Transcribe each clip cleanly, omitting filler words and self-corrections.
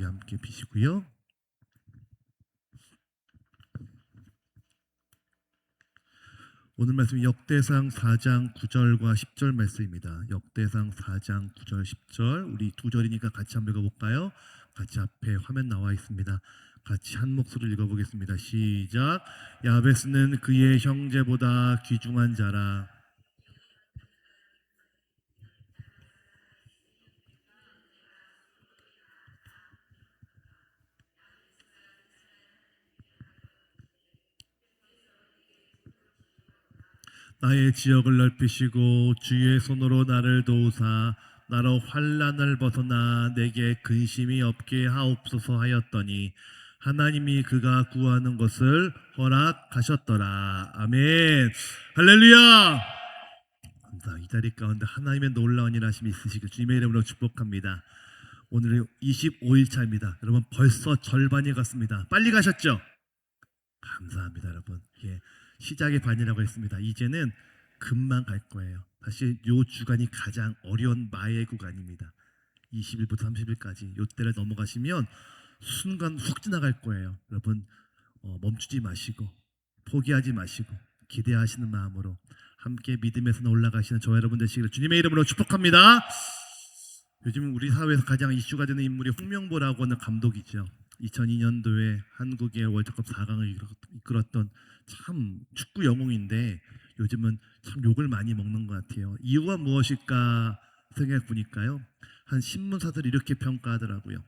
함께 비시고요. 오늘 말씀 역대상 4장 9절과 10절 말씀입니다. 역대상 4장 9절 10절 우리 두 절이니까 같이 한번 읽어볼까요? 같이 앞에 화면 나와 있습니다. 같이 한 목소리를 읽어보겠습니다. 시작. 야베스는 그의 형제보다 귀중한 자라. 나의 지역을 넓히시고 주의 손으로 나를 도우사 나로 환난을 벗어나 내게 근심이 없게 하옵소서 하였더니 하나님이 그가 구하는 것을 허락하셨더라. 아멘. 할렐루야. 감사. 이 자리 가운데 하나님의 놀라운 일하심이 있으시길 주님의 이름으로 축복합니다. 오늘은 25일 차입니다. 여러분 벌써 절반이 갔습니다. 빨리 가셨죠? 감사합니다, 여러분. 예, 시작의 반이라고 했습니다. 이제는 금방 갈 거예요. 사실 요 주간이 가장 어려운 마의 구간입니다. 20일부터 30일까지 요 때를 넘어가시면 순간 훅 지나갈 거예요. 여러분 멈추지 마시고 포기하지 마시고 기대하시는 마음으로 함께 믿음에서 올라가시는 저 여러분 되시기를 주님의 이름으로 축복합니다. 요즘 우리 사회에서 가장 이슈가 되는 인물이 홍명보라고 하는 감독이죠. 2002년도에 한국의 월드컵 4강을 이끌었던 참 축구 영웅인데 요즘은 참 욕을 많이 먹는 것 같아요. 이유가 무엇일까 생각해 보니까요. 한 신문사들이 이렇게 평가하더라고요.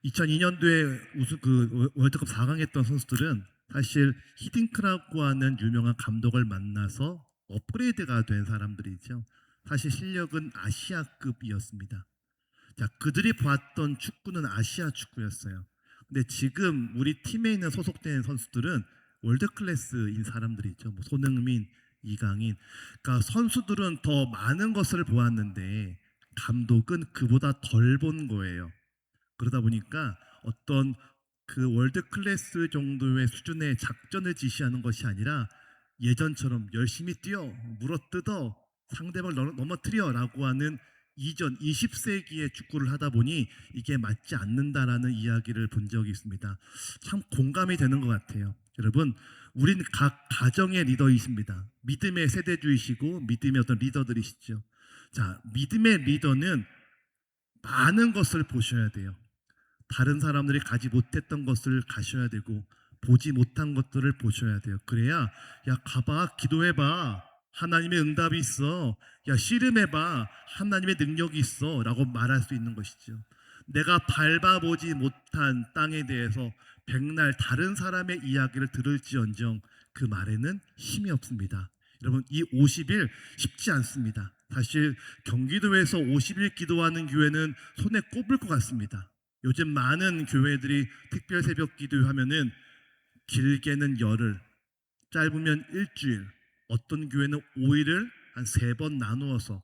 2002년도에 월드컵 4강 했던 선수들은 사실 히딩크라고 하는 유명한 감독을 만나서 업그레이드가 된 사람들이죠. 사실 실력은 아시아급이었습니다. 자, 그들이 봤던 축구는 아시아 축구였어요. 근데 지금 우리 팀에 있는 소속된 선수들은 월드 클래스인 사람들이죠. 뭐 손흥민, 이강인. 그러니까 선수들은 더 많은 것을 보았는데 감독은 그보다 덜 본 거예요. 그러다 보니까 어떤 그 월드 클래스 정도의 수준의 작전을 지시하는 것이 아니라 예전처럼 열심히 뛰어, 물어뜯어, 상대방을 넘어뜨려라고 하는 이전 20세기의 축구를 하다 보니 이게 맞지 않는다라는 이야기를 본 적이 있습니다. 참 공감이 되는 것 같아요. 여러분, 우린 각 가정의 리더이십니다. 믿음의 세대주이시고 믿음의 어떤 리더들이시죠. 자, 믿음의 리더는 많은 것을 보셔야 돼요. 다른 사람들이 가지 못했던 것을 가셔야 되고 보지 못한 것들을 보셔야 돼요. 그래야 야 가봐 기도해봐 하나님의 응답이 있어. 야 씨름해봐 하나님의 능력이 있어 라고 말할 수 있는 것이죠. 내가 밟아보지 못한 땅에 대해서 백날 다른 사람의 이야기를 들을지언정 그 말에는 힘이 없습니다. 여러분 이 50일 쉽지 않습니다. 사실 경기도에서 50일 기도하는 교회는 손에 꼽을 것 같습니다. 요즘 많은 교회들이 특별 새벽 기도하면은 길게는 열흘, 짧으면 일주일, 어떤 교회는 5일을 한 3번 나누어서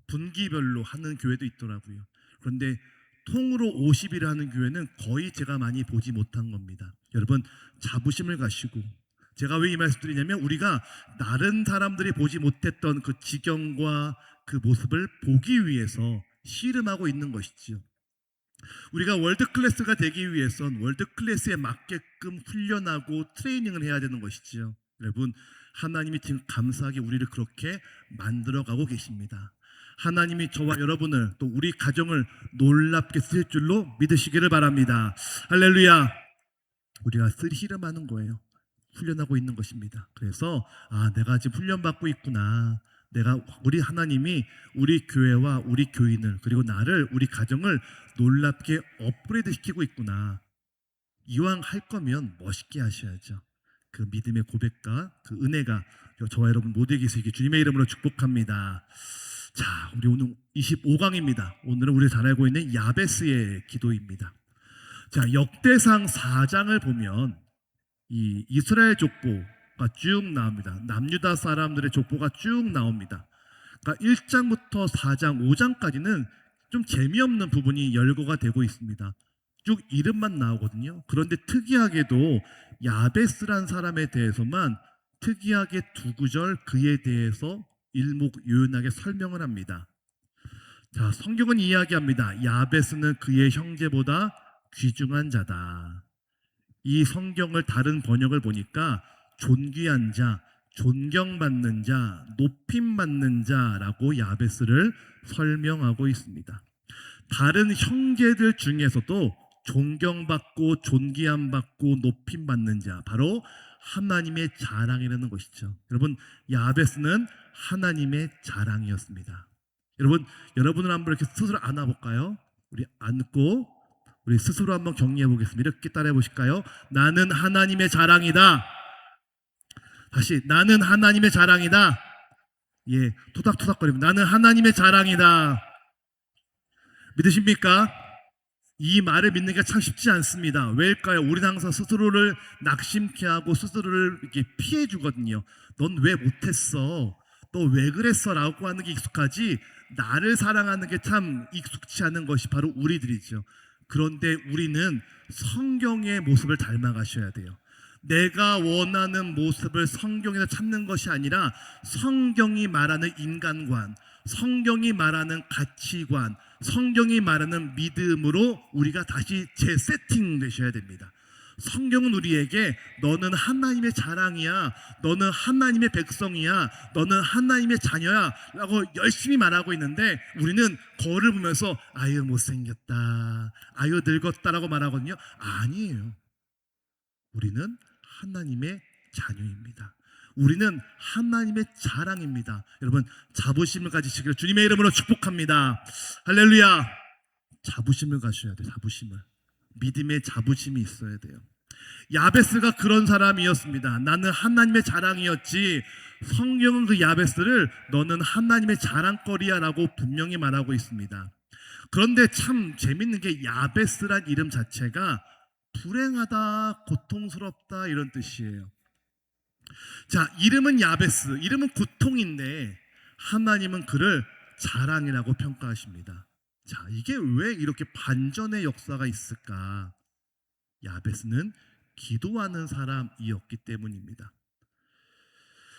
분기별로 하는 교회도 있더라고요. 그런데 통으로 50일 하는 교회는 거의 제가 많이 보지 못한 겁니다. 여러분 자부심을 가지고 제가 왜 이 말씀 드리냐면 우리가 다른 사람들이 보지 못했던 그 지경과 그 모습을 보기 위해서 씨름하고 있는 것이지요. 우리가 월드클래스가 되기 위해선 월드클래스에 맞게끔 훈련하고 트레이닝을 해야 되는 것이지요. 여러분 하나님이 지금 감사하게 우리를 그렇게 만들어가고 계십니다. 하나님이 저와 여러분을 또 우리 가정을 놀랍게 쓰실 줄로 믿으시기를 바랍니다. 할렐루야. 우리가 씨름하는 거예요. 훈련하고 있는 것입니다. 그래서 내가 지금 훈련받고 있구나. 우리 하나님이 우리 교회와 우리 교인을 그리고 나를 우리 가정을 놀랍게 업그레이드 시키고 있구나. 이왕 할 거면 멋있게 하셔야죠. 그 믿음의 고백과 그 은혜가 저와 여러분 모두에게 있으시기 주님의 이름으로 축복합니다. 자, 우리 오늘 25강입니다. 오늘은 우리 잘 알고 있는 야베스의 기도입니다. 자, 역대상 4장을 보면 이 이스라엘 족보가 쭉 나옵니다. 남유다 사람들의 족보가 쭉 나옵니다. 그러니까 1장부터 4장, 5장까지는 좀 재미없는 부분이 열거가 되고 있습니다. 쭉 이름만 나오거든요. 그런데 특이하게도 야베스란 사람에 대해서만 특이하게 2구절 그에 대해서 일목요연하게 설명을 합니다. 자, 성경은 이야기합니다. 야베스는 그의 형제보다 귀중한 자다. 이 성경을 다른 번역을 보니까 존귀한 자, 존경받는 자, 높임받는 자라고 야베스를 설명하고 있습니다. 다른 형제들 중에서도 존경받고 존귀함받고 높임받는 자, 바로 하나님의 자랑이라는 것이죠. 여러분, 야베스는 하나님의 자랑이었습니다. 여러분은 한번 이렇게 스스로 안아볼까요? 우리 안고 우리 스스로 한번 격려해 보겠습니다. 이렇게 따라해 보실까요? 나는 하나님의 자랑이다. 다시, 나는 하나님의 자랑이다. 예, 토닥토닥거립니다. 나는 하나님의 자랑이다. 믿으십니까? 이 말을 믿는 게 참 쉽지 않습니다. 왜일까요? 우리는 항상 스스로를 낙심케 하고 스스로를 이렇게 피해 주거든요. 넌 왜 못했어? 너 왜 그랬어? 라고 하는 게 익숙하지, 나를 사랑하는 게 참 익숙치 않은 것이 바로 우리들이죠. 그런데 우리는 성경의 모습을 닮아가셔야 돼요. 내가 원하는 모습을 성경에서 찾는 것이 아니라 성경이 말하는 인간관, 성경이 말하는 가치관, 성경이 말하는 믿음으로 우리가 다시 재세팅 되셔야 됩니다. 성경은 우리에게 너는 하나님의 자랑이야, 너는 하나님의 백성이야, 너는 하나님의 자녀야 라고 열심히 말하고 있는데, 우리는 거울을 보면서 아유 못생겼다, 아유 늙었다라고 말하거든요. 아니에요. 우리는 하나님의 자녀입니다. 우리는 하나님의 자랑입니다. 여러분, 자부심을 가지시기를 주님의 이름으로 축복합니다. 할렐루야. 자부심을 가셔야 돼요. 자부심을. 믿음의 자부심이 있어야 돼요. 야베스가 그런 사람이었습니다. 나는 하나님의 자랑이었지. 성경은 그 야베스를 너는 하나님의 자랑거리야 라고 분명히 말하고 있습니다. 그런데 참 재밌는 게 야베스란 이름 자체가 불행하다, 고통스럽다 이런 뜻이에요. 자, 이름은 야베스, 이름은 고통인데 하나님은 그를 자랑이라고 평가하십니다. 자, 이게 왜 이렇게 반전의 역사가 있을까? 야베스는 기도하는 사람이었기 때문입니다.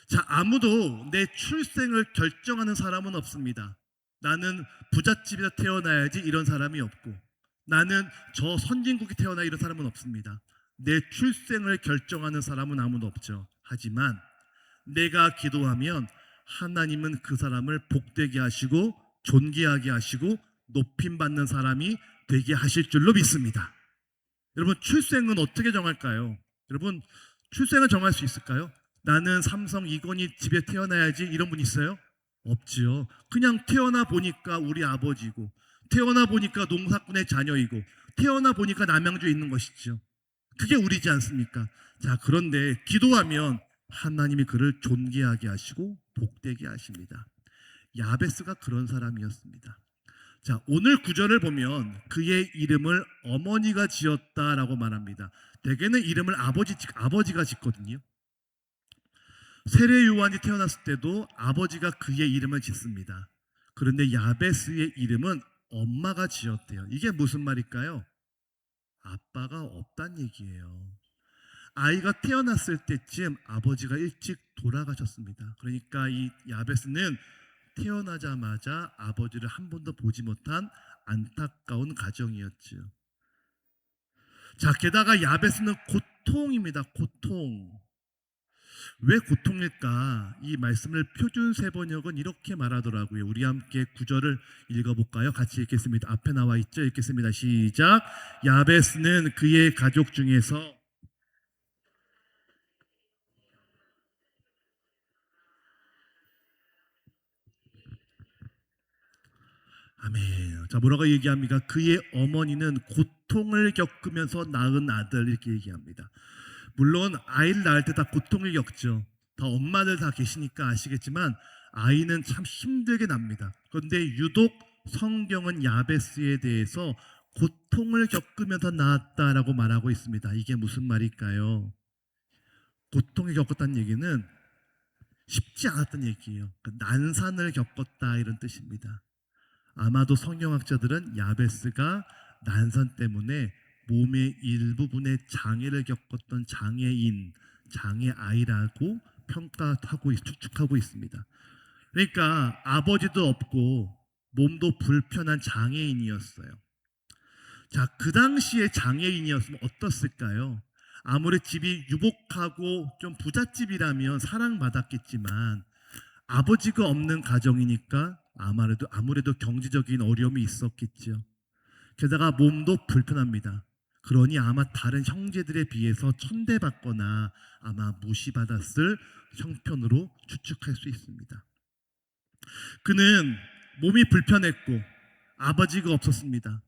자, 아무도 내 출생을 결정하는 사람은 없습니다. 나는 부잣집에서 태어나야지 이런 사람이 없고, 나는 저 선진국에 태어나 이런 사람은 없습니다. 내 출생을 결정하는 사람은 아무도 없죠. 하지만 내가 기도하면 하나님은 그 사람을 복되게 하시고 존귀하게 하시고 높임받는 사람이 되게 하실 줄로 믿습니다. 여러분, 출생은 어떻게 정할까요? 여러분, 출생을 정할 수 있을까요? 나는 삼성 이건희 집에 태어나야지 이런 분 있어요? 없지요. 그냥 태어나 보니까 우리 아버지고, 태어나 보니까 농사꾼의 자녀이고, 태어나 보니까 남양주에 있는 것이죠. 그게 우리지 않습니까? 자, 그런데 기도하면 하나님이 그를 존귀하게 하시고 복되게 하십니다. 야베스가 그런 사람이었습니다. 자, 오늘 구절을 보면 그의 이름을 어머니가 지었다라고 말합니다. 대개는 이름을 아버지가 짓거든요. 세례 요한이 태어났을 때도 아버지가 그의 이름을 짓습니다. 그런데 야베스의 이름은 엄마가 지었대요. 이게 무슨 말일까요? 아빠가 없단 얘기예요. 아이가 태어났을 때쯤 아버지가 일찍 돌아가셨습니다. 그러니까 이 야베스는 태어나자마자 아버지를 한 번도 보지 못한 안타까운 가정이었죠. 자, 게다가 야베스는 고통입니다. 고통. 왜 고통일까? 이 말씀을 표준세번역은 이렇게 말하더라고요. 우리 함께 구절을 읽어볼까요? 같이 읽겠습니다. 앞에 나와 있죠? 읽겠습니다. 시작. 야베스는 그의 가족 중에서 아멘. 자, 뭐라고 얘기합니까? 그의 어머니는 고통을 겪으면서 낳은 아들, 이렇게 얘기합니다. 물론 아이를 낳을 때 다 고통을 겪죠. 다 엄마들 다 계시니까 아시겠지만 아이는 참 힘들게 납니다. 그런데 유독 성경은 야베스에 대해서 고통을 겪으면서 낳았다라고 말하고 있습니다. 이게 무슨 말일까요? 고통을 겪었다는 얘기는 쉽지 않았던 얘기예요. 난산을 겪었다 이런 뜻입니다. 아마도 성경학자들은 야베스가 난산 때문에 몸의 일부분에 장애를 겪었던 장애인, 장애아이라고 추측하고 있습니다. 그러니까 아버지도 없고 몸도 불편한 장애인이었어요. 자, 그 당시에 장애인이었으면 어떻을까요? 아무리 집이 유복하고 좀 부잣집이라면 사랑받았겠지만 아버지가 없는 가정이니까 아무래도 경제적인 어려움이 있었겠죠. 게다가 몸도 불편합니다. 그러니 아마 다른 형제들에 비해서 천대받거나 아마 무시받았을 형편으로 추측할 수 있습니다. 그는 몸이 불편했고 아버지가 없었습니다.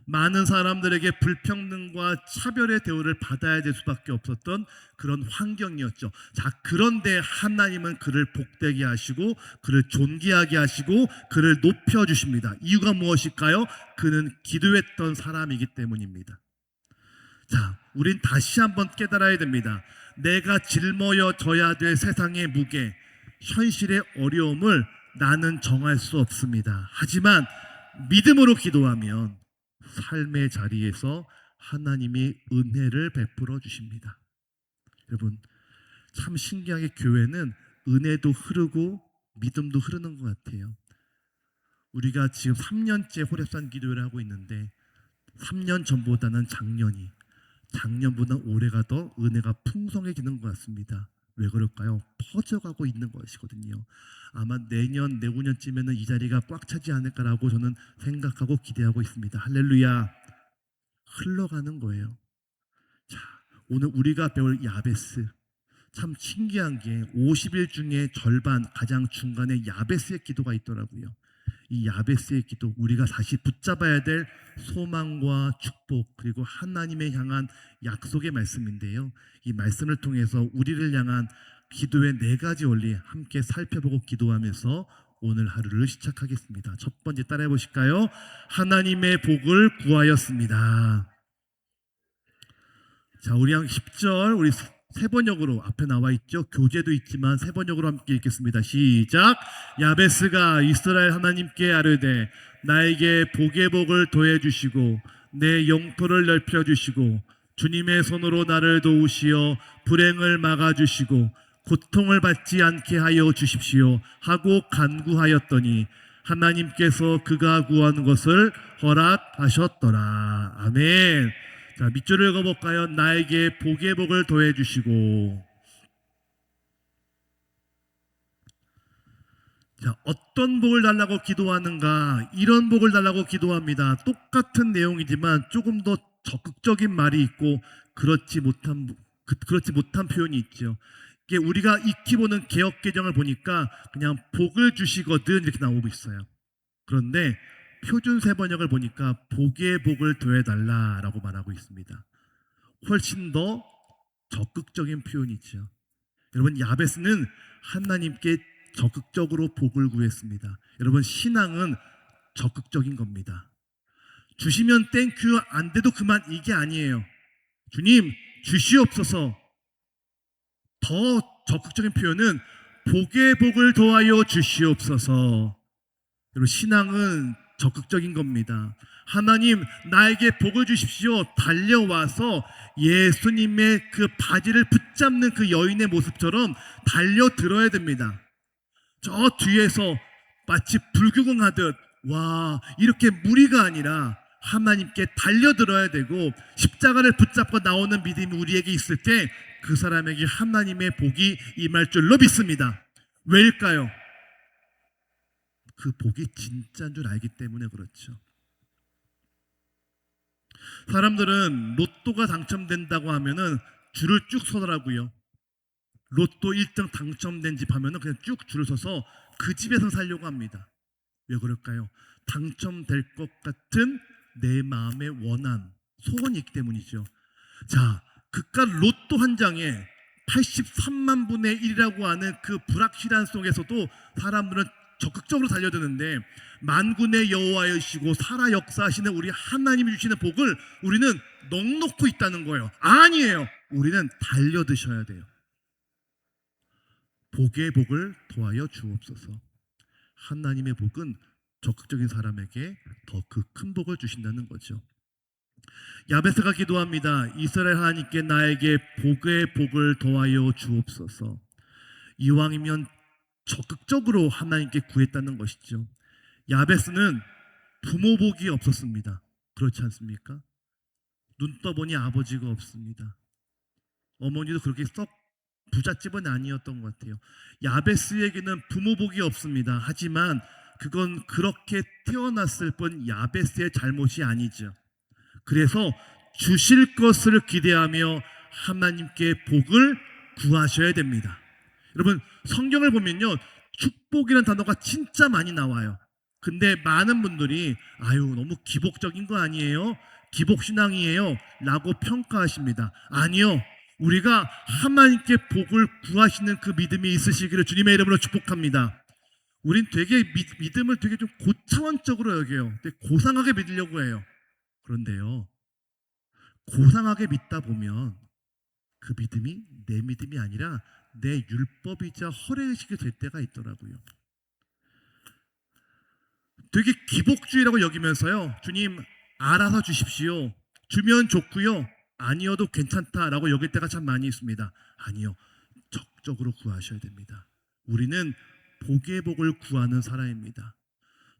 많은 사람들에게 불평등과 차별의 대우를 받아야 될 수밖에 없었던 그런 환경이었죠. 자, 그런데 하나님은 그를 복되게 하시고 그를 존귀하게 하시고 그를 높여주십니다. 이유가 무엇일까요? 그는 기도했던 사람이기 때문입니다. 자, 우린 다시 한번 깨달아야 됩니다. 내가 짊어져 져야 될 세상의 무게, 현실의 어려움을 나는 정할 수 없습니다. 하지만 믿음으로 기도하면 삶의 자리에서 하나님이 은혜를 베풀어 주십니다. 여러분, 참 신기하게 교회는 은혜도 흐르고 믿음도 흐르는 것 같아요. 우리가 지금 3년째 호렙산 기도회를 하고 있는데 3년 전보다는 작년보다 올해가 더 은혜가 풍성해지는 것 같습니다. 왜 그럴까요? 퍼져가고 있는 것이거든요. 아마 내년, 내후년쯤에는 이 자리가 꽉 차지 않을까라고 저는 생각하고 기대하고 있습니다. 할렐루야. 흘러가는 거예요. 자, 오늘 우리가 배울 야베스, 참 신기한 게 50일 중에 절반, 가장 중간에 야베스의 기도가 있더라고요. 이 야베스의 기도, 우리가 다시 붙잡아야 될 소망과 축복, 그리고 하나님의 향한 약속의 말씀인데요. 이 말씀을 통해서 우리를 향한 기도의 4가지 원리 함께 살펴보고 기도하면서 오늘 하루를 시작하겠습니다. 첫 번째 따라해 보실까요? 하나님의 복을 구하였습니다. 자, 우리 한 10절 우리 세 번역으로 앞에 나와 있죠. 교재도 있지만 세 번역으로 함께 읽겠습니다. 시작. 야베스가 이스라엘 하나님께 아뢰되 나에게 복의 복을 더해 주시고 내 영토를 넓혀 주시고 주님의 손으로 나를 도우시어 불행을 막아 주시고 고통을 받지 않게 하여 주십시오 하고 간구하였더니 하나님께서 그가 구한 것을 허락하셨더라. 아멘. 자, 밑줄을 읽어볼까요? 나에게 복의 복을 더해 주시고. 자, 어떤 복을 달라고 기도하는가? 이런 복을 달라고 기도합니다. 똑같은 내용이지만 조금 더 적극적인 말이 있고 그렇지 못한 표현이 있죠. 이게 우리가 익히 보는 개역 개정을 보니까 그냥 복을 주시거든 이렇게 나오고 있어요. 그런데 표준 세번역을 보니까 복의 복을 더해달라라고 말하고 있습니다. 훨씬 더 적극적인 표현이죠. 여러분, 야베스는 하나님께 적극적으로 복을 구했습니다. 여러분, 신앙은 적극적인 겁니다. 주시면 땡큐, 안 돼도 그만, 이게 아니에요. 주님 주시옵소서. 더 적극적인 표현은 복의 복을 더하여 주시옵소서. 여러분, 신앙은 적극적인 겁니다. 하나님 나에게 복을 주십시오. 달려와서 예수님의 그 바지를 붙잡는 그 여인의 모습처럼 달려들어야 됩니다. 저 뒤에서 마치 불규공하듯 와 이렇게 무리가 아니라 하나님께 달려들어야 되고 십자가를 붙잡고 나오는 믿음이 우리에게 있을 때 그 사람에게 하나님의 복이 임할 줄로 믿습니다. 왜일까요? 그 복이 진짜인 줄 알기 때문에 그렇죠. 사람들은 로또가 당첨된다고 하면은 줄을 쭉 서더라고요. 로또 1등 당첨된 집 하면은 그냥 쭉 줄을 서서 그 집에서 살려고 합니다. 왜 그럴까요? 당첨될 것 같은 내 마음의 원한, 소원이 있기 때문이죠. 자, 그깟 로또 한 장에 83만 분의 1이라고 하는 그 불확실한 속에서도 사람들은 적극적으로 달려드는데 만군의 여호와이시고 살아 역사하시는 우리 하나님이 주시는 복을 우리는 넉넉히 있다는 거예요. 아니에요. 우리는 달려드셔야 돼요. 복의 복을 더하여 주옵소서. 하나님의 복은 적극적인 사람에게 더 그 큰 복을 주신다는 거죠. 야베스가 기도합니다. 이스라엘 하나님께 나에게 복의 복을 더하여 주옵소서. 이왕이면 적극적으로 하나님께 구했다는 것이죠. 야베스는 부모 복이 없었습니다. 그렇지 않습니까? 눈 떠보니 아버지가 없습니다. 어머니도 그렇게 썩 부잣집은 아니었던 것 같아요. 야베스에게는 부모 복이 없습니다. 하지만 그건 그렇게 태어났을 뿐 야베스의 잘못이 아니죠. 그래서 주실 것을 기대하며 하나님께 복을 구하셔야 됩니다. 여러분, 성경을 보면요, 축복이라는 단어가 진짜 많이 나와요. 근데 많은 분들이 아유 너무 기복적인 거 아니에요? 기복신앙이에요 라고 평가하십니다. 아니요, 우리가 하나님께 복을 구하시는 그 믿음이 있으시기를 주님의 이름으로 축복합니다. 우린 되게 믿음을 되게 좀 고차원적으로 여겨요. 되게 고상하게 믿으려고 해요. 그런데요, 고상하게 믿다 보면 그 믿음이 내 믿음이 아니라 내 율법이자 허례의식이 될 때가 있더라고요. 되게 기복주의라고 여기면서요, 주님 알아서 주십시오, 주면 좋고요, 아니어도 괜찮다라고 여길 때가 참 많이 있습니다. 아니요, 적적으로 구하셔야 됩니다. 우리는 복의 복을 구하는 사람입니다.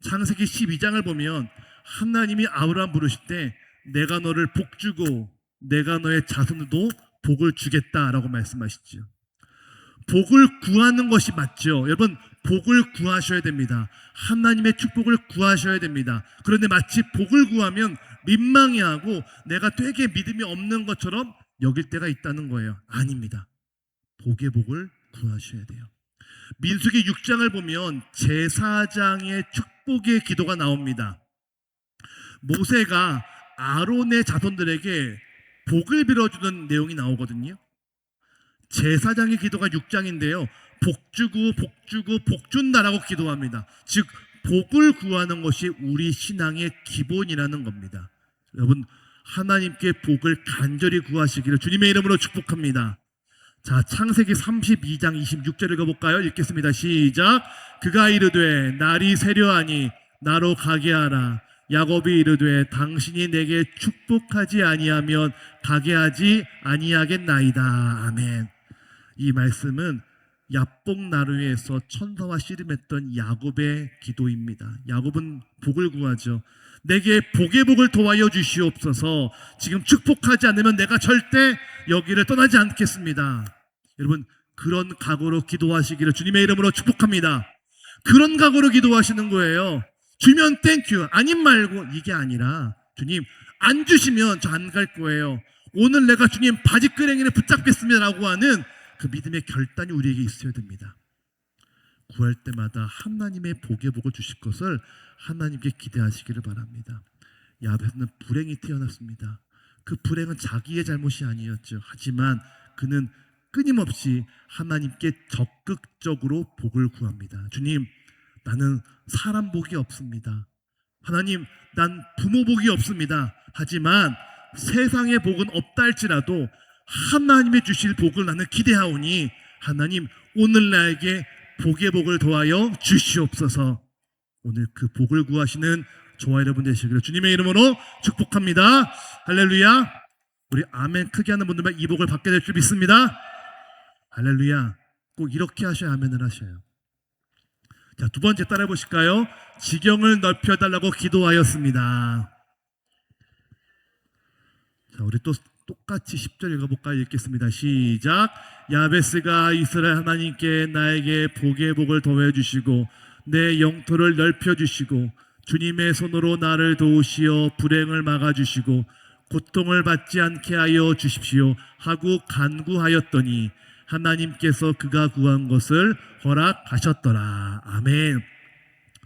창세기 12장을 보면 하나님이 아브라함 부르실 때 내가 너를 복주고 내가 너의 자손도 복을 주겠다라고 말씀하시죠. 복을 구하는 것이 맞죠. 여러분, 복을 구하셔야 됩니다. 하나님의 축복을 구하셔야 됩니다. 그런데 마치 복을 구하면 민망해하고 내가 되게 믿음이 없는 것처럼 여길 때가 있다는 거예요. 아닙니다. 복의 복을 구하셔야 돼요. 민수기 6장을 보면 제사장의 축복의 기도가 나옵니다. 모세가 아론의 자손들에게 복을 빌어주는 내용이 나오거든요. 제사장의 기도가 6장인데요. 복주고 복주고 복준다라고 기도합니다. 즉 복을 구하는 것이 우리 신앙의 기본이라는 겁니다. 여러분, 하나님께 복을 간절히 구하시기를 주님의 이름으로 축복합니다. 자, 창세기 32장 26절 읽어볼까요? 읽겠습니다. 시작. 그가 이르되 날이 새려하니 나로 가게 하라. 야곱이 이르되 당신이 내게 축복하지 아니하면 가게 하지 아니하겠나이다. 아멘. 이 말씀은 야복나루에서 천사와 씨름했던 야곱의 기도입니다. 야곱은 복을 구하죠. 내게 복의 복을 도와여 주시옵소서. 지금 축복하지 않으면 내가 절대 여기를 떠나지 않겠습니다. 여러분, 그런 각오로 기도하시기를 주님의 이름으로 축복합니다. 그런 각오로 기도하시는 거예요. 주면 땡큐, 아님 말고, 이게 아니라 주님 안 주시면 저 안 갈 거예요. 오늘 내가 주님 바지끄레기를 붙잡겠습니다 라고 하는 그 믿음의 결단이 우리에게 있어야 됩니다. 구할 때마다 하나님의 복의 복을 주실 것을 하나님께 기대하시기를 바랍니다. 야베스는 불행히 태어났습니다. 그 불행은 자기의 잘못이 아니었죠. 하지만 그는 끊임없이 하나님께 적극적으로 복을 구합니다. 주님, 나는 사람 복이 없습니다. 하나님, 난 부모 복이 없습니다. 하지만 세상의 복은 없다 할지라도 하나님이 주실 복을 나는 기대하오니 하나님, 오늘 나에게 복의 복을 도와여 주시옵소서. 오늘 그 복을 구하시는 저와 여러분 되시기를 주님의 이름으로 축복합니다. 할렐루야. 우리 아멘 크게 하는 분들만 이 복을 받게 될 줄 믿습니다. 할렐루야. 꼭 이렇게 하셔야 아멘을 하셔요. 자, 두 번째 따라해 보실까요? 지경을 넓혀달라고 기도하였습니다. 자, 우리 또 똑같이 10절 읽어볼까요? 읽겠습니다. 시작. 야베스가 이스라엘 하나님께 나에게 복의 복을 더해주시고 내 영토를 넓혀주시고 주님의 손으로 나를 도우시어 불행을 막아주시고 고통을 받지 않게 하여 주십시오 하고 간구하였더니 하나님께서 그가 구한 것을 허락하셨더라. 아멘.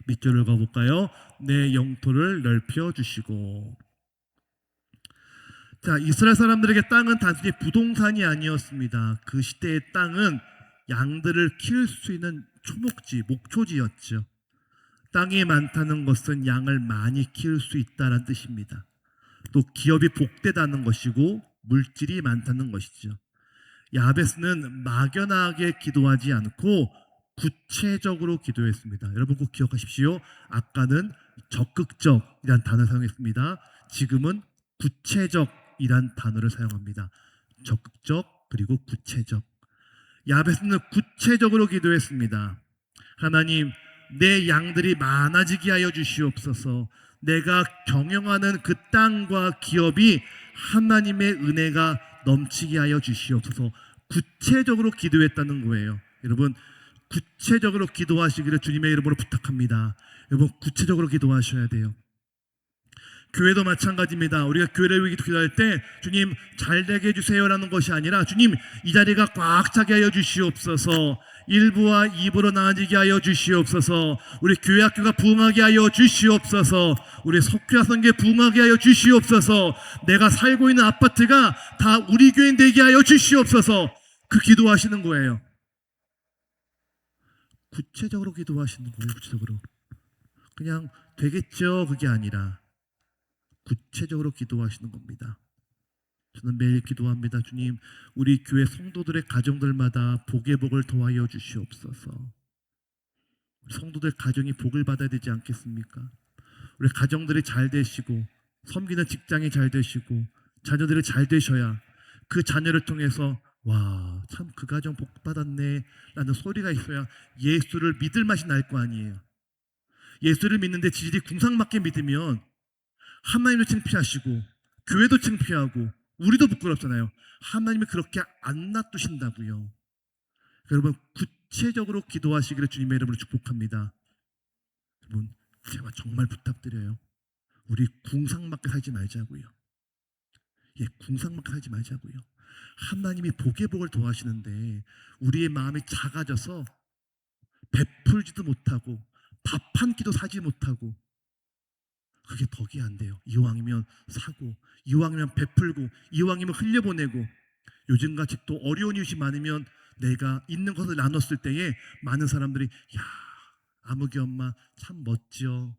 밑줄을 읽어볼까요? 내 영토를 넓혀주시고. 자, 이스라엘 사람들에게 땅은 단순히 부동산이 아니었습니다. 그 시대의 땅은 양들을 키울 수 있는 초목지, 목초지였죠. 땅이 많다는 것은 양을 많이 키울 수 있다는 뜻입니다. 또 기업이 복되다는 것이고 물질이 많다는 것이죠. 야베스는 막연하게 기도하지 않고 구체적으로 기도했습니다. 여러분 꼭 기억하십시오. 아까는 적극적이란 단어를 사용했습니다. 지금은 구체적이란 단어를 사용합니다. 적극적 그리고 구체적. 야베스는 구체적으로 기도했습니다. 하나님, 내 양들이 많아지게 하여 주시옵소서. 내가 경영하는 그 땅과 기업이 하나님의 은혜가 넘치게 하여 주시옵소서. 구체적으로 기도했다는 거예요. 여러분, 구체적으로 기도하시기를 주님의 이름으로 부탁합니다. 여러분, 구체적으로 기도하셔야 돼요. 교회도 마찬가지입니다. 우리가 교회를 위해 기도할 때 주님 잘 되게 해주세요라는 것이 아니라 주님 이 자리가 꽉 차게 하여 주시옵소서. 1부와 2부로 나아지게 하여 주시옵소서. 우리 교회 학교가 부흥하게 하여 주시옵소서. 우리 석교와 선교 부흥하게 하여 주시옵소서. 내가 살고 있는 아파트가 다 우리 교인 되게 하여 주시옵소서. 그 기도하시는 거예요. 구체적으로 기도하시는 거예요. 구체적으로. 그냥 되겠죠 그게 아니라 구체적으로 기도하시는 겁니다. 저는 매일 기도합니다. 주님, 우리 교회 성도들의 가정들마다 복의 복을 더하여 주시옵소서. 성도들 가정이 복을 받아야 되지 않겠습니까? 우리 가정들이 잘 되시고 섬기는 직장이 잘 되시고 자녀들이 잘 되셔야 그 자녀를 통해서 와, 참 그 가정 복 받았네 라는 소리가 있어야 예수를 믿을 맛이 날 거 아니에요. 예수를 믿는데 지들이 궁상맞게 믿으면 하나님도 창피하시고 교회도 창피하고 우리도 부끄럽잖아요. 하나님이 그렇게 안 놔두신다고요. 여러분, 구체적으로 기도하시기를 주님의 이름으로 축복합니다. 여러분, 제가 정말 부탁드려요. 우리 궁상맞게 살지 말자고요. 예, 궁상맞게 살지 말자고요. 하나님이 복의 복을 더하시는데 우리의 마음이 작아져서 베풀지도 못하고 밥 한 끼도 사지 못하고 그게 덕이 안 돼요. 이왕이면 사고, 이왕이면 베풀고, 이왕이면 흘려보내고, 요즘같이 또 어려운 이웃이 많으면 내가 있는 것을 나눴을 때에 많은 사람들이 야, 아무개 엄마 참 멋져.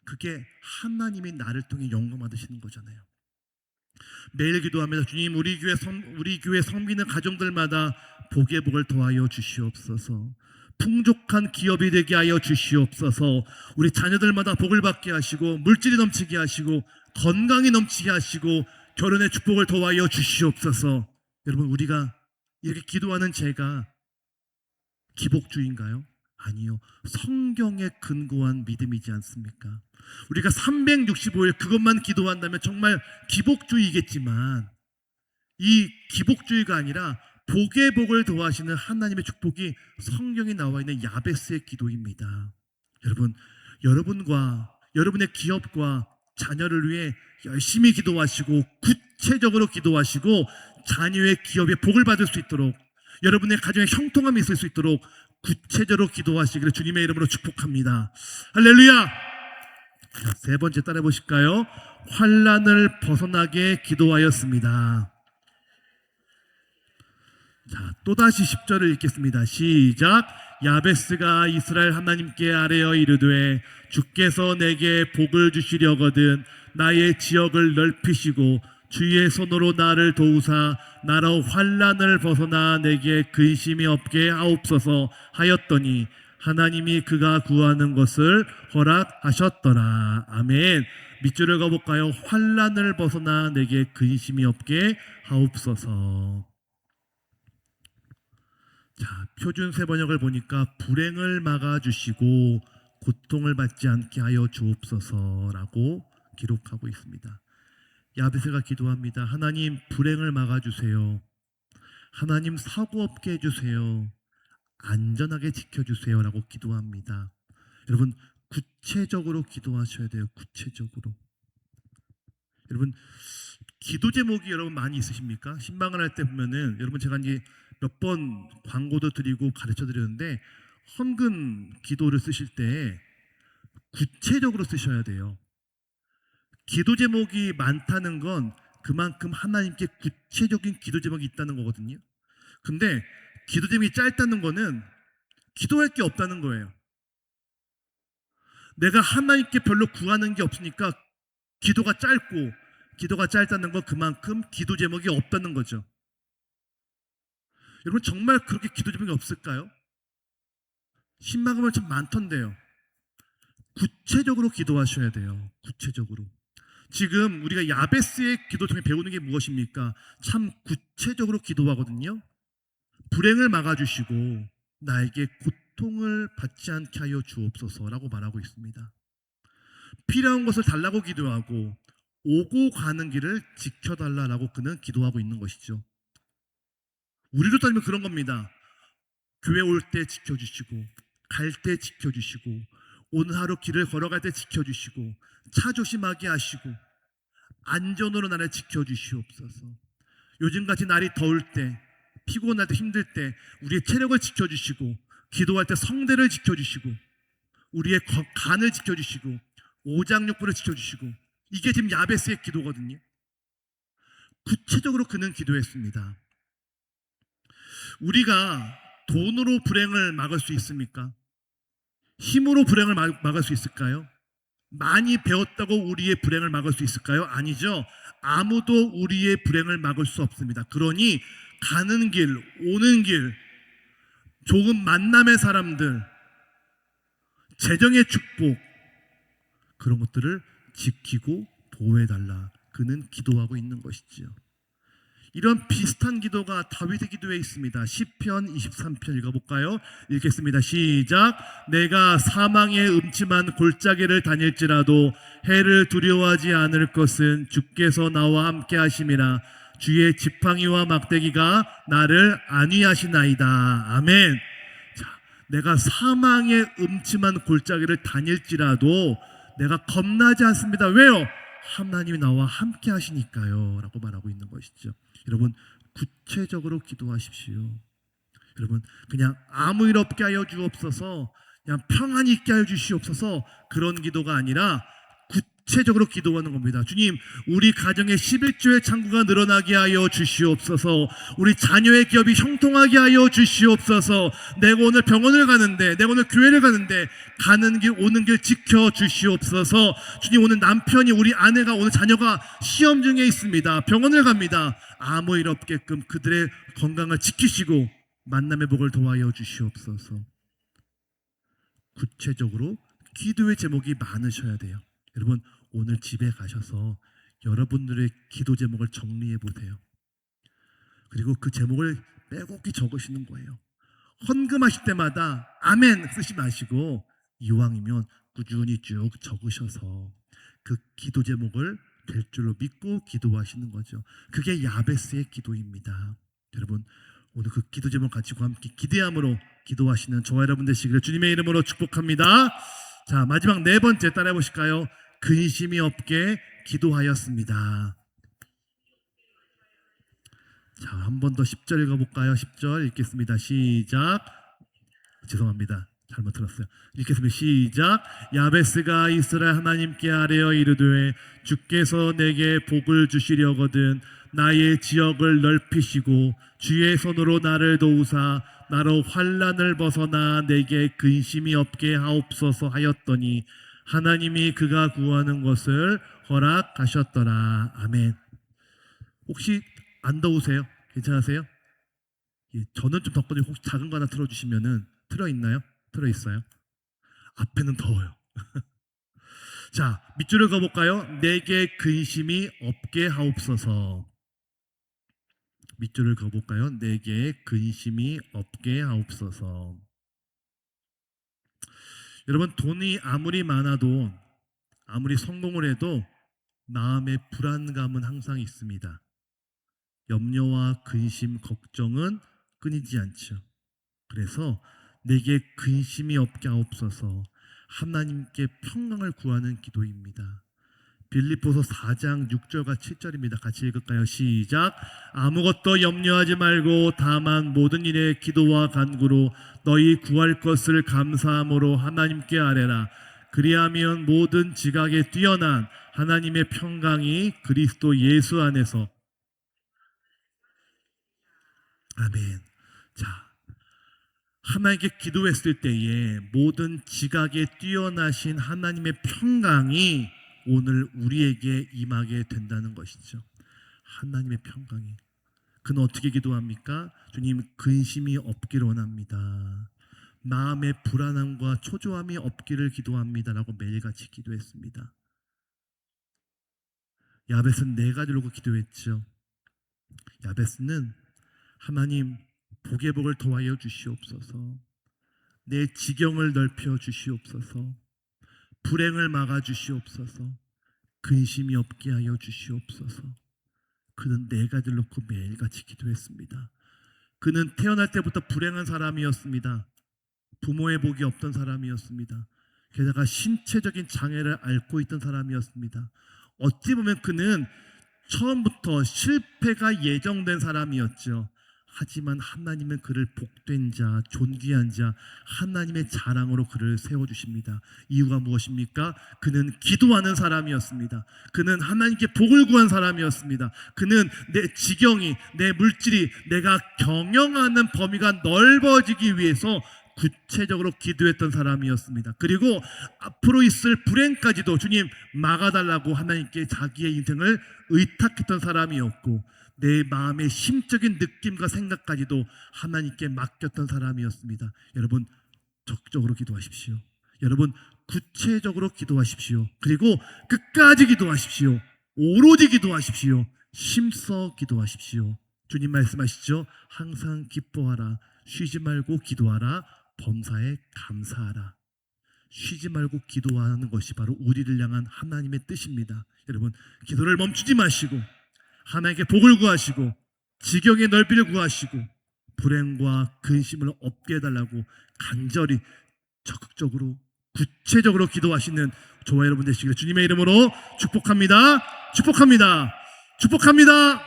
그게 하나님이 나를 통해 영광 받으시는 거잖아요. 매일 기도하면서 주님 우리 교회 섬기는 가정들마다 복의 복을 더하여 주시옵소서. 풍족한 기업이 되게 하여 주시옵소서. 우리 자녀들마다 복을 받게 하시고 물질이 넘치게 하시고 건강이 넘치게 하시고 결혼의 축복을 더하여 주시옵소서. 여러분, 우리가 이렇게 기도하는 제가 기복주의인가요? 아니요. 성경에 근거한 믿음이지 않습니까? 우리가 365일 그것만 기도한다면 정말 기복주의겠지만 이 기복주의가 아니라 복의 복을 더하시는 하나님의 축복이 성경에 나와 있는 야베스의 기도입니다. 여러분, 여러분과 여러분의 기업과 자녀를 위해 열심히 기도하시고 구체적으로 기도하시고 자녀의 기업에 복을 받을 수 있도록 여러분의 가정에 형통함이 있을 수 있도록 구체적으로 기도하시기를 주님의 이름으로 축복합니다. 할렐루야. 자, 세 번째 따라 보실까요? 환난을 벗어나게 기도하였습니다. 자, 또다시 10절을 읽겠습니다. 시작. 야베스가 이스라엘 하나님께 아뢰어 이르되 주께서 내게 복을 주시려거든 나의 지역을 넓히시고 주의 손으로 나를 도우사 나로 환난을 벗어나 내게 근심이 없게 하옵소서 하였더니 하나님이 그가 구하는 것을 허락하셨더라. 아멘. 밑줄을 가볼까요? 환난을 벗어나 내게 근심이 없게 하옵소서. 자, 표준 세번역을 보니까 불행을 막아주시고 고통을 받지 않게 하여 주옵소서라고 기록하고 있습니다. 야베스가 기도합니다. 하나님, 불행을 막아주세요. 하나님, 사고 없게 해주세요. 안전하게 지켜주세요 라고 기도합니다. 여러분, 구체적으로 기도하셔야 돼요. 구체적으로. 여러분, 기도 제목이 여러분 많이 있으십니까? 신방을 할 때 보면은 여러분, 제가 이제 몇 번 광고도 드리고 가르쳐 드렸는데 헌금 기도를 쓰실 때 구체적으로 쓰셔야 돼요. 기도 제목이 많다는 건 그만큼 하나님께 구체적인 기도 제목이 있다는 거거든요. 근데 기도 제목이 짧다는 거는 기도할 게 없다는 거예요. 내가 하나님께 별로 구하는 게 없으니까 기도가 짧고, 기도가 짧다는 건 그만큼 기도 제목이 없다는 거죠. 여러분, 정말 그렇게 기도 제목이 없을까요? 신방하면 참 많던데요. 구체적으로 기도하셔야 돼요. 구체적으로. 지금 우리가 야베스의 기도 중에 배우는 게 무엇입니까? 참 구체적으로 기도하거든요. 불행을 막아주시고 나에게 고통을 받지 않게 하여 주옵소서라고 말하고 있습니다. 필요한 것을 달라고 기도하고 오고 가는 길을 지켜달라고 그는 기도하고 있는 것이죠. 우리로 따지면 그런 겁니다. 교회 올 때 지켜주시고, 갈 때 지켜주시고, 오늘 하루 길을 걸어갈 때 지켜주시고, 차 조심하게 하시고, 안전으로 나를 지켜주시옵소서. 요즘같이 날이 더울 때, 피곤할 때, 힘들 때 우리의 체력을 지켜주시고, 기도할 때 성대를 지켜주시고, 우리의 간을 지켜주시고, 오장육부를 지켜주시고, 이게 지금 야베스의 기도거든요. 구체적으로 그는 기도했습니다. 우리가 돈으로 불행을 막을 수 있습니까? 힘으로 불행을 막을 수 있을까요? 많이 배웠다고 우리의 불행을 막을 수 있을까요? 아니죠. 아무도 우리의 불행을 막을 수 없습니다. 그러니 가는 길, 오는 길, 좋은 만남의 사람들, 재정의 축복, 그런 것들을 지키고 보호해달라. 그는 기도하고 있는 것이지요. 이런 비슷한 기도가 다윗의 기도에 있습니다. 시편 23편 읽어볼까요? 읽겠습니다. 시작. 내가 사망의 음침한 골짜기를 다닐지라도 해를 두려워하지 않을 것은 주께서 나와 함께 하심이라. 주의 지팡이와 막대기가 나를 안위하시나이다. 아멘. 자, 내가 사망의 음침한 골짜기를 다닐지라도 내가 겁나지 않습니다. 왜요? 하나님이 나와 함께 하시니까요 라고 말하고 있는 것이죠. 여러분, 구체적으로 기도하십시오. 여러분, 그냥 아무 일 없게 하여 주옵소서, 그냥 평안히 있게 하여 주시옵소서, 그런 기도가 아니라 구체적으로 기도하는 겁니다. 주님, 우리 가정의 11조의 창구가 늘어나게 하여 주시옵소서. 우리 자녀의 기업이 형통하게 하여 주시옵소서. 내가 오늘 병원을 가는데, 내가 오늘 교회를 가는데 가는 길 오는 길 지켜 주시옵소서. 주님, 오늘 남편이, 우리 아내가, 오늘 자녀가 시험 중에 있습니다. 병원을 갑니다. 아무 일 없게끔 그들의 건강을 지키시고 만남의 복을 도와여 주시옵소서. 구체적으로 기도의 제목이 많으셔야 돼요. 여러분, 오늘 집에 가셔서 여러분들의 기도 제목을 정리해 보세요. 그리고 그 제목을 빼곡히 적으시는 거예요. 헌금하실 때마다 아멘 쓰지 마시고 이왕이면 꾸준히 쭉 적으셔서 그 기도 제목을 될 줄로 믿고 기도하시는 거죠. 그게 야베스의 기도입니다. 여러분, 오늘 그 기도 제목 가지고 함께 기대함으로 기도하시는 저와 여러분 되시기를 주님의 이름으로 축복합니다. 자, 마지막 네 번째 따라해 보실까요? 근심이 없게 기도하였습니다. 자, 한 번 더 10절 읽어볼까요? 10절 읽겠습니다. 시작. 죄송합니다. 잘못 들었어요. 읽겠습니다. 시작. 야베스가 이스라엘 하나님께 아뢰어 이르되 주께서 내게 복을 주시려거든 나의 지역을 넓히시고 주의 손으로 나를 도우사 나로 환난을 벗어나 내게 근심이 없게 하옵소서 하였더니 하나님이 그가 구하는 것을 허락하셨더라. 아멘. 혹시 안 더우세요? 괜찮으세요? 예, 저는 좀 덥거든요. 혹시 작은 거 하나 틀어주시면은 틀어있나요? 틀어있어요? 앞에는 더워요. 자, 밑줄을 그어볼까요? 내게 근심이 없게 하옵소서. 밑줄을 그어볼까요? 내게 근심이 없게 하옵소서. 여러분, 돈이 아무리 많아도 아무리 성공을 해도 마음의 불안감은 항상 있습니다. 염려와 근심, 걱정은 끊이지 않죠. 그래서 내게 근심이 없게 하옵소서. 하나님께 평강을 구하는 기도입니다. 빌립보서 4장 6절과 7절입니다. 같이 읽을까요? 시작. 아무것도 염려하지 말고 다만 모든 일에 기도와 간구로 너희 구할 것을 감사함으로 하나님께 아뢰라. 그리하면 모든 지각에 뛰어난 하나님의 평강이 그리스도 예수 안에서. 아멘. 자, 하나님께 기도했을 때에 모든 지각에 뛰어나신 하나님의 평강이 오늘 우리에게 임하게 된다는 것이죠. 하나님의 평강이. 그는 어떻게 기도합니까? 주님, 근심이 없기를 원합니다. 마음의 불안함과 초조함이 없기를 기도합니다라고 매일같이 기도했습니다. 야베스는 네 가지로 기도했죠. 야베스는 하나님, 복의 복을 더하여 주시옵소서. 내 지경을 넓혀 주시옵소서. 불행을 막아 주시옵소서. 근심이 없게 하여 주시옵소서. 그는 네 가지를 놓고 매일같이 기도했습니다. 그는 태어날 때부터 불행한 사람이었습니다. 부모의 복이 없던 사람이었습니다. 게다가 신체적인 장애를 앓고 있던 사람이었습니다. 어찌 보면 그는 처음부터 실패가 예정된 사람이었죠. 하지만 하나님은 그를 복된 자, 존귀한 자, 하나님의 자랑으로 그를 세워주십니다. 이유가 무엇입니까? 그는 기도하는 사람이었습니다. 그는 하나님께 복을 구한 사람이었습니다. 그는 내 지경이, 내 물질이, 내가 경영하는 범위가 넓어지기 위해서 구체적으로 기도했던 사람이었습니다. 그리고 앞으로 있을 불행까지도 주님 막아달라고 하나님께 자기의 인생을 의탁했던 사람이었고, 내 마음의 심적인 느낌과 생각까지도 하나님께 맡겼던 사람이었습니다. 여러분, 적극적으로 기도하십시오. 여러분, 구체적으로 기도하십시오. 그리고 끝까지 기도하십시오. 오로지 기도하십시오. 힘써 기도하십시오. 주님 말씀하시죠. 항상 기뻐하라. 쉬지 말고 기도하라. 범사에 감사하라. 쉬지 말고 기도하는 것이 바로 우리를 향한 하나님의 뜻입니다. 여러분, 기도를 멈추지 마시고 하나님께 복을 구하시고 지경의 넓이를 구하시고 불행과 근심을 없게 해달라고 간절히 적극적으로 구체적으로 기도하시는 저와 여러분 되시기를 주님의 이름으로 축복합니다. 축복합니다. 축복합니다.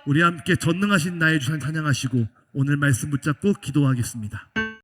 우리 함께 전능하신 나의 주님 찬양하시고 오늘 말씀 붙잡고 기도하겠습니다.